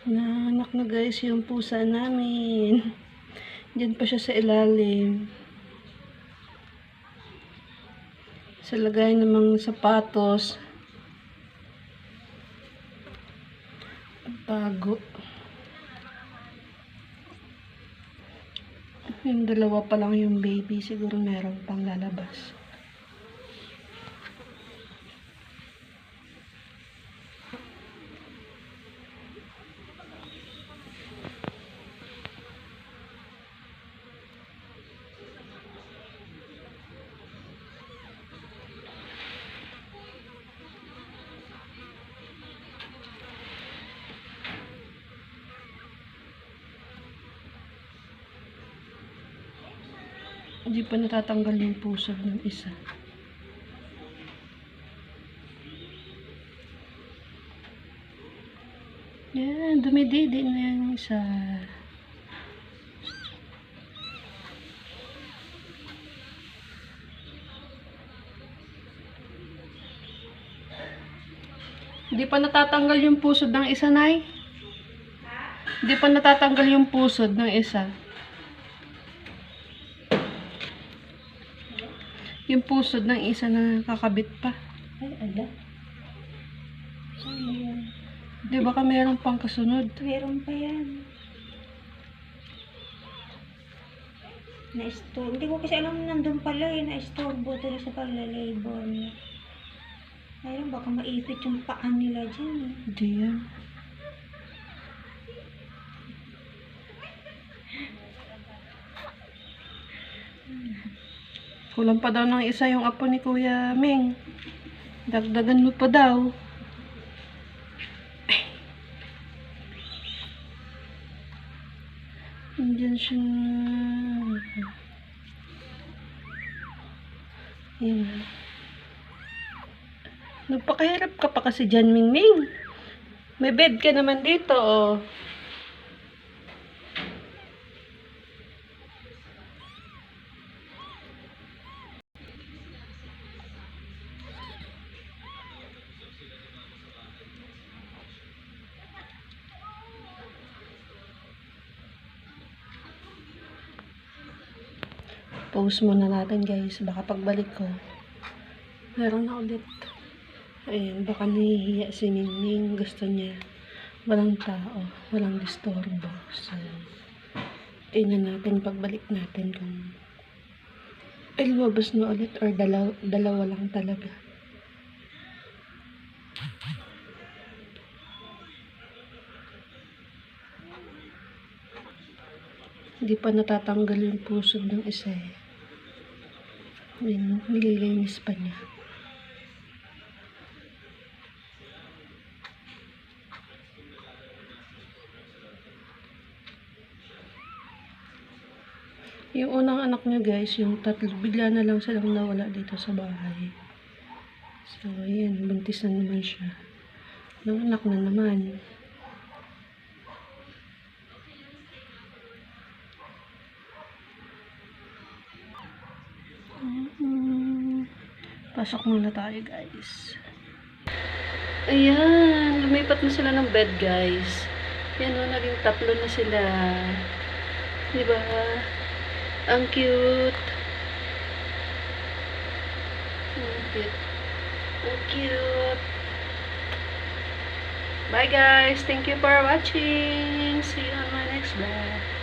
Naanak na guys yung pusa namin. Diyan pa siya sa ilalim. Sa lagay ng mga sapatos. Tago. Yung dalawa pa lang yung baby. Siguro meron pang lalabas. Hindi pa natatanggal yung pusod ng isa. Yan, dumididi na yung isa. Hindi pa natatanggal yung pusod ng isa, Nay? Hindi pa natatanggal yung pusod ng isa. Yung pusod ng isa na kakabit pa. Ay, ala. Saan yan? Di baka meron pang kasunod. Meron pa yan. Na-store. Hindi ko kasi alam nandun pala eh. Na-storbo tuloy sa paglalabor niya. Ayun, baka maipit yung paan nila dyan eh. Hindi yan. Kulang pa daw ng isa yung apo ni Kuya Ming. Dagdagan mo pa daw. Nandiyan siya. Yan. Nagpakahirap ka pa kasi dyan, Ming Ming. May bed ka naman dito, oh. Post muna natin guys. Baka pagbalik ko, meron na ulit. Ayan, baka nahihiya si Ningning. Gusto niya walang tao, walang disturbo. So, tingnan natin pagbalik natin kung ay lumabas na ulit or dalawa lang talaga. Hindi pa natatanggal yung pusod ng isa eh. Nililinis pa niya. Yung unang anak niya guys, yung tatlo, bigla na lang silang nawala dito sa bahay. So, ayan, buntis na naman siya. Nang anak na naman. Pasok muna tayo guys. Ayan, lumipat na sila ng bed guys. Yan o, naging tatlo na sila. Diba? Ang cute. Ang cute. Ang cute. Bye guys. Thank you for watching. See you on my next vlog.